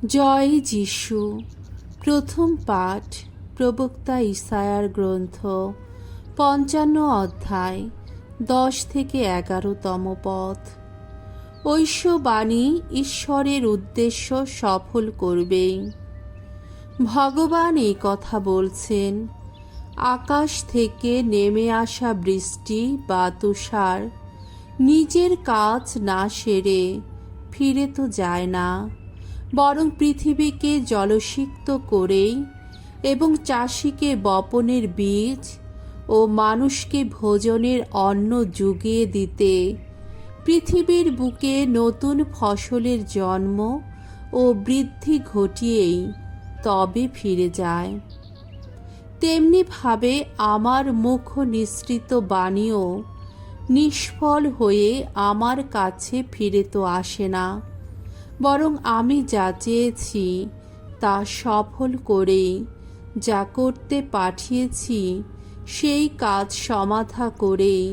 জয় যিশু। প্রথম পাঠ প্রবক্তা ইসায়ার গ্রন্থ ৫৫ অধ্যায় ১০ থেকে ১১তম পদ। ঐশ্ববাণী ঈশ্বরের উদ্দেশ্য সফল করবেই। ভগবান এই কথা বলছেন, আকাশ থেকে নেমে আসা বৃষ্টি বা তুষার নিজের কাজ না সেরে ফিরে তো যায় না, বরং পৃথিবীকে জলসিক্ত করেই এবং চাষিকে বপনের বীজ ও মানুষকে ভোজনের অন্ন জুগিয়ে দিতে, পৃথিবীর বুকে নতুন ফসলের জন্ম ও বৃদ্ধি ঘটিয়েই তবে ফিরে যায়। তেমনিভাবে আমার মুখ নিঃসৃত বাণীও নিষ্ফল হয়ে আমার কাছে ফিরে তো আসে না, বরং আমি যা চেয়েছি তা সফল করেই, যা করতে পাঠিয়েছি সেই কাজ সমাধা করেই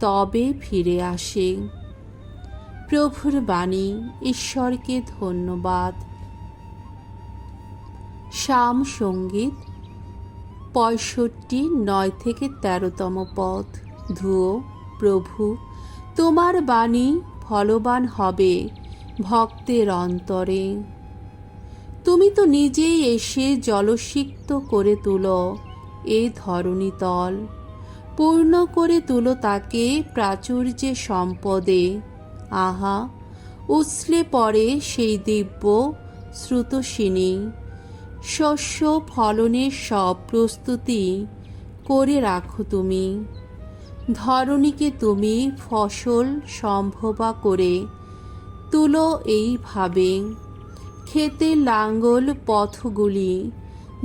তবে ফিরে আসে। প্রভুর বাণী। ঈশ্বরকে ধন্যবাদ। শাম সঙ্গীত ৬৫ ৯ থেকে ১৩তম পদ। ধুয়ো প্রভু, তোমার বাণী ফলবান হবে ভক্তের অন্তরে। তুমি তো নিজেই এসে জলসিক্ত করে তুলো এ ধরণী তল, পূর্ণ করে তুলো তাকে প্রাচুর্যে সম্পদে। আহা, উছলে পড়ে সেই দিব্য শ্রুতসিনী। শস্য ফলনের সব প্রস্তুতি করে রাখো তুমি। ধরণীকে তুমি ফসল সম্ভবা করে তুলো এইভাবে। ক্ষেতে লাঙ্গল পথগুলি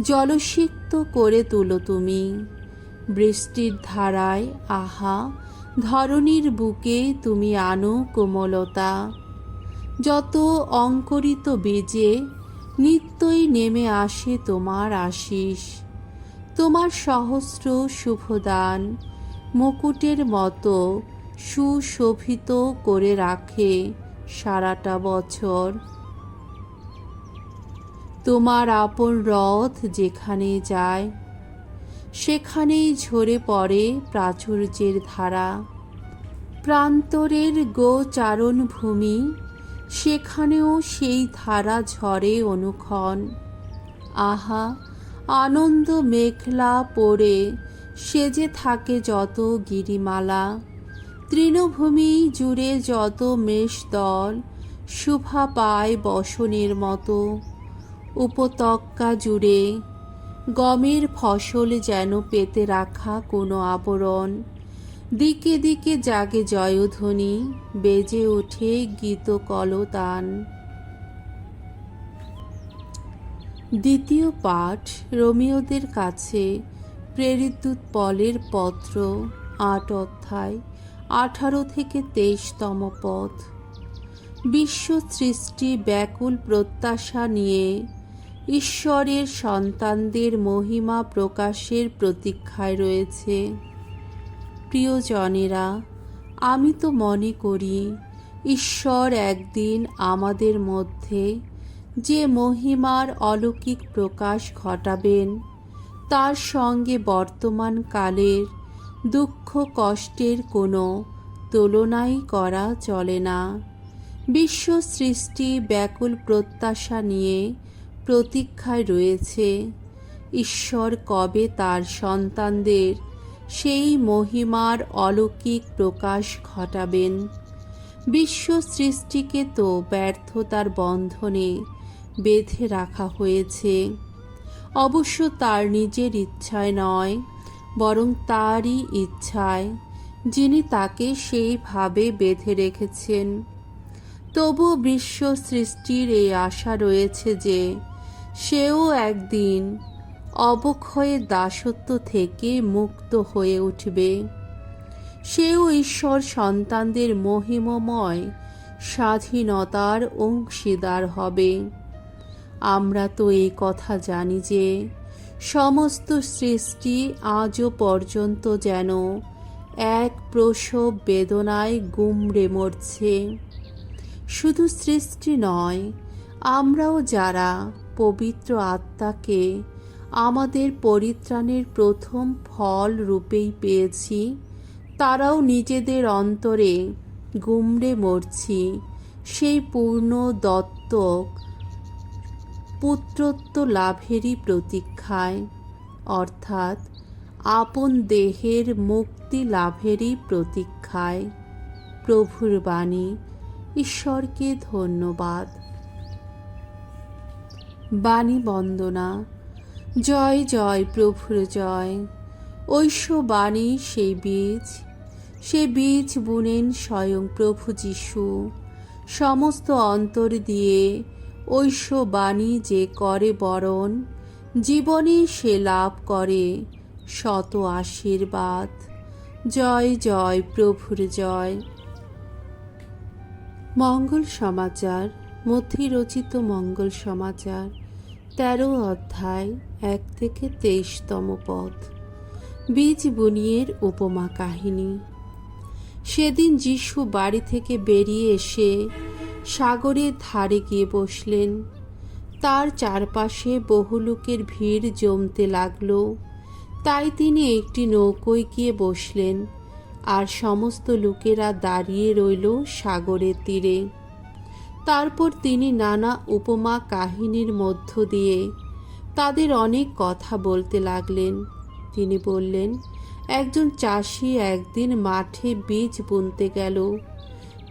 জলসিক্ত করে তুলো তুমি। বৃষ্টির ধারায় আহা, ধরণীর বুকে তুমি আনো কোমলতা। যত অঙ্কুরিত বীজে নিত্যই নেমে আসে তোমার আশীষ। তোমার সহস্র শুভদান মুকুটের মতো সুশোভিত করে রাখে সারাটা বছর। তোমার আপন রথ যেখানে যায় সেখানেই ঝরে পড়ে প্রাচুর্যের ধারা। প্রান্তরের গোচারণ ভূমি, সেখানেও সেই ধারা ঝরে অনুক্ষণ। আহা, আনন্দ মেঘলা পড়ে সেজে থাকে যত গিরিমালা। তৃণভূমি জুড়ে যত মেষদল শোভা পায় বসনের মতো। উপত্যকা জুড়ে গমের ফসল যেন পেতে রাখা কোনো আবরণ। দিকে দিকে জাগে জয়ধ্বনি, বেজে ওঠে গীতকলতান। দ্বিতীয় পাঠ রোমীয়দের কাছে প্রেরিত পলের পত্র ৮ অধ্যায় ১৮ থেকে ২৩তম পদ। বিশ্ব সৃষ্টি ব্যাকুল প্রত্যাশা নিয়ে ঈশ্বরের সন্তানদের মহিমা প্রকাশের প্রতীক্ষায় রয়েছে। প্রিয়জনেরা, আমি তো মনে করি ঈশ্বর একদিন আমাদের মধ্যে যে মহিমার অলৌকিক প্রকাশ ঘটাবেন, তার সঙ্গে বর্তমান কালের দুঃখ কষ্টের কোনো তুলনাই করা চলে না। বিশ্ব সৃষ্টি ব্যাকুল প্রত্যাশা নিয়ে প্রতীক্ষায় রয়েছে ঈশ্বর কবে তার সন্তানদের সেই মহিমার অলৌকিক প্রকাশ ঘটাবেন। বিশ্ব সৃষ্টিকে তো ব্যর্থতার বন্ধনে বেঁধে রাখা হয়েছে, অবশ্য তার নিজের ইচ্ছায় নয়, বরং তারই ইচ্ছায়, যিনি তাকে সেইভাবে বেঁধে রেখেছেন। তবু বিশ্ব সৃষ্টির এই আশা রয়েছে যে সেও একদিন অবক্ষয়ের দাসত্ব থেকে মুক্ত হয়ে উঠবে। সেও ঈশ্বর সন্তানদের মহিমময় স্বাধীনতার অংশীদার হবে। আমরা তো এই কথা জানি যে সমস্ত সৃষ্টি আজও পর্যন্ত যেন এক প্রসব বেদনায় গুমড়ে মরছে। শুধু সৃষ্টি নয়, আমরাও যারা পবিত্র আত্মাকে আমাদের পরিত্রাণের প্রথম ফল রূপেই পেয়েছি, তারাও নিজেদের অন্তরে গুমড়ে মরছি সেই পূর্ণ দত্তক পুত্রত্ব লাভেরই প্রতীক্ষায়, অর্থাৎ আপন দেহের মুক্তি লাভেরই প্রতীক্ষায়। প্রভুর বাণী। ঈশ্বরকে ধন্যবাদ। বাণী বন্দনা। জয় জয় প্রভুর জয়। ঐশ্য বাণী সেই বীজ বুনেন স্বয়ং প্রভু যিশু। সমস্ত অন্তর দিয়ে ঐশ্য বাণী যে করে বরণ, জীবনে সে লাভ করে শত আশীর্বাদ। জয় জয় প্রভুর জয়। মঙ্গল সমাচার। মথি রচিত মঙ্গল সমাচার 13 অধ্যায় 1 থেকে 23তম পদ। বীজ বুনিয়ের উপমা কাহিনী। সেদিন যিশু বাড়ি থেকে বেরিয়ে এসে সাগরের ধারে গিয়ে বসলেন। তার চারপাশে বহু লোকের ভিড় জমতে লাগল। তাই তিনি একটি নৌকোয় গিয়ে বসলেন, আর সমস্ত লোকেরা দাঁড়িয়ে রইল সাগরের তীরে। তারপর তিনি নানা উপমা কাহিনীর মধ্য দিয়ে তাদের অনেক কথা বলতে লাগলেন। তিনি বললেন, একজন চাষি একদিন মাঠে বীজ বুনতে গেল।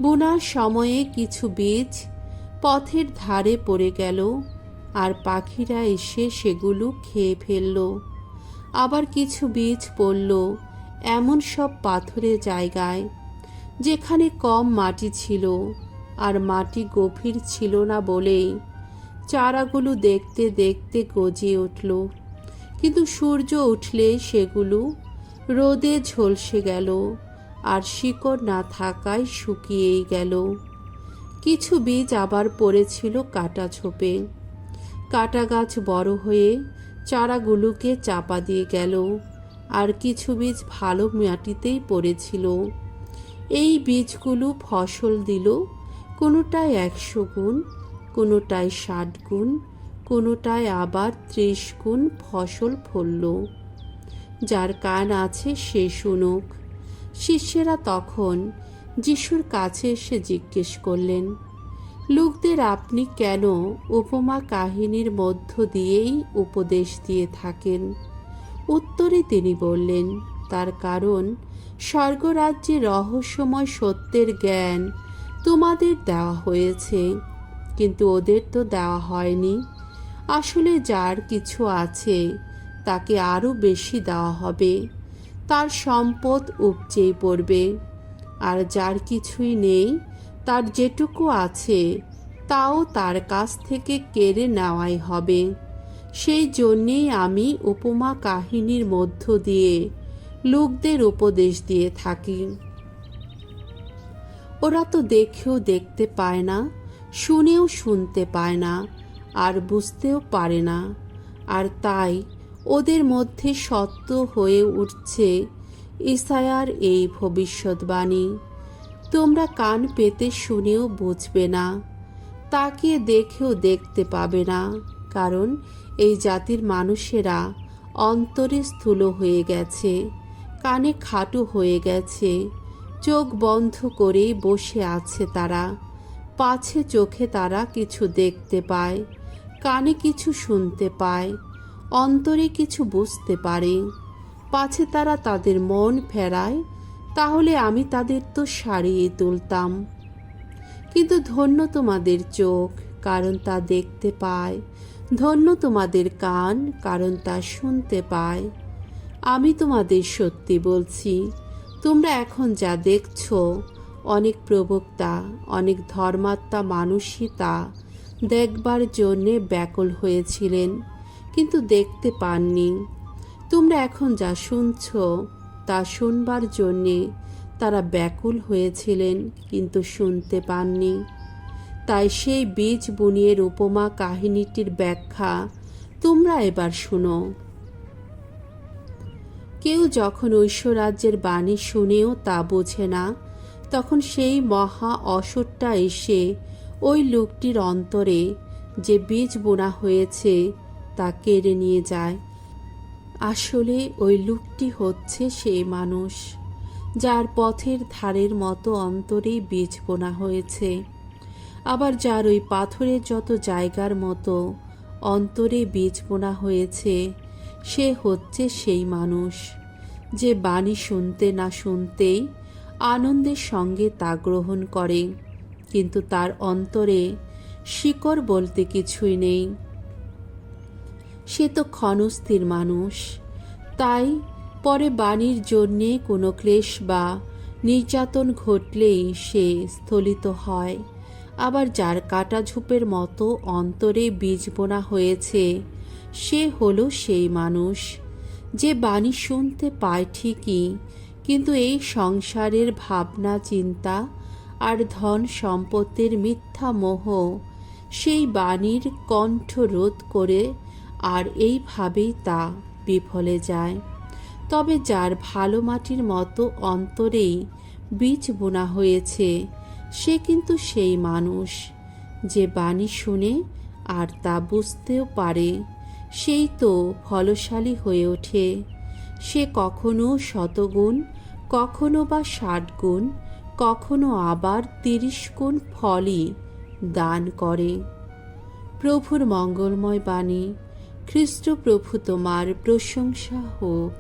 বোনার সময়ে কিছু বীজ পথের ধারে পড়ে গেল, আর পাখিরা এসে সেগুলো খেয়ে ফেলল। আবার কিছু বীজ পড়ল এমন সব পাথুরে জায়গায় যেখানে কম মাটি ছিল, আর মাটি গভীর ছিল না বলেই চারাগুলো দেখতে দেখতে গজিয়ে উঠল। কিন্তু সূর্য উঠলে সেগুলো রোদে ঝলসে গেল, আর শিকড় না থাকায় শুকিয়েই গেল। কিছু বীজ আবার পড়েছিল কাটা ছোপে। কাটা গাছ বড় হয়ে চারাগুলোকে চাপা দিয়ে গেল, আর কিছু বীজ ভালো মাটিতেই পড়েছিল। এই বীজগুলো ফসল দিল, কোনোটায় 100 গুণ, কোনোটায় 60 গুণ, কোনোটায় আবার 30 গুণ ফসল ফলল। যার কান আছে সে শুনুক। শিষ্যেরা তখন যিশুর কাছে এসে জিজ্ঞেস করলেন, লোকদের আপনি কেন উপমা কাহিনীর মধ্য দিয়েই উপদেশ দিয়ে থাকেন? উত্তরে তিনি বললেন, তার কারণ স্বর্গরাজ্যে রহস্যময় সত্যের জ্ঞান তোমাদের দেওয়া হয়েছে, কিন্তু ওদের তো দেওয়া হয়নি। আসলে যার কিছু আছে তাকে আরও বেশি দেওয়া হবে, তার সম্পদ উপচেয়ে পড়বে। আর যার কিছুই নেই, তার যেটুকু আছে তাও তার কাছ থেকে কেড়ে নেওয়াই হবে। সেই জন্যেই আমি উপমা কাহিনীর মধ্য দিয়ে লোকদের উপদেশ দিয়ে থাকি। ওরা তো দেখেও দেখতে পায় না, শুনেও শুনতে পায় না, আর বুঝতেও পারে না। আর তাই ওদের মধ্যে সত্য হয়ে উঠছে ইসায়ার এই ভবিষ্যৎবাণী। তোমরা কান পেতে শুনেও বুঝবে না, তাকিয়ে দেখেও দেখতে পাবে না, কারণ এই জাতির মানুষেরা অন্তরে স্থূল হয়ে গেছে, কানে খাটো হয়ে গেছে, চোখ বন্ধ করে বসে আছে তারা। পাছে চোখে তারা কিছু দেখতে পায়, কানে কিছু শুনতে পায়, অন্তরে কিছু বুঝতে পারে। পাছে তারা তাদের মন ফেরায়, তাহলে আমি তাদের তো সারিয়ে তুলতাম। কিন্তু ধন্য তোমাদের চোখ, কারণ তা দেখতে পায়, ধন্য তোমাদের কান, কারণ তা শুনতে পায়। আমি তোমাদের সত্যি বলছি, তোমরা এখন যা দেখছ, অনেক প্রবক্তা, অনেক ধর্মাত্মা মানুষই তা দেখবার জন্যে ব্যাকুল হয়েছিলেন, কিন্তু দেখতে পাননি। তোমরা এখন যা শুনছ তা শুনবার জন্যে তারা ব্যাকুল হয়েছিলেন, কিন্তু শুনতে পাননি। তাই সেই বীজ বুনিয়ের উপমা কাহিনীটির ব্যাখ্যা তোমরা এবার শোনো। কেউ যখন ঐশ্বরাজ্যের বাণী শুনেও তা বোঝে না, তখন সেই মহা অসুরটা এসে ওই লোকটির অন্তরে যে বীজ বোনা হয়েছে তা কেড়ে নিয়ে যায়। আসলে ওই লোকটি হচ্ছে সেই মানুষ যার পথের ধারের মতো অন্তরেই বীজ বোনা হয়েছে, আবার যার ওই পাথরের যত জায়গার মতো অন্তরে বীজ বোনা হয়েছে, সে হচ্ছে সেই মানুষ যে বাণী শুনতে না শুনতেই আনন্দের সঙ্গে তা গ্রহণ করে, কিন্তু তার অন্তরে শিকড় বলতে কিছুই নেই। সে তো ক্ষণস্থির মানুষ, তাই পরে বাণীর জন্যে কোনো ক্লেশ বা নির্যাতন ঘটলেই সে স্থলিত হয়। আবার যার কাটা ঝোপের মতো অন্তরে বীজ বোনা হয়েছে, সে হলো সেই মানুষ যে বাণী শুনতে পায় ঠিকই, কিন্তু এই সংসারের ভাবনা চিন্তা আর ধন সম্পত্তির মিথ্যা মোহ সেই বাণীর কণ্ঠ রোধ করে, আর এইভাবেই তা বিফলে যায়। তবে যার ভালো মাটির মতো অন্তরেই বীজ বোনা হয়েছে, সে কিন্তু সেই মানুষ যে বাণী শুনে আর তা বুঝতেও পারে, সেই তো ফলশালী হয়ে ওঠে। সে কখনো 100 গুণ, কখনো বা 60 গুণ, কখনো আবার 30 গুণ ফলই দান করে। প্রভুর মঙ্গলময় বাণী। খ্রিস্ট প্রভু তোমার প্রশংসা হোক।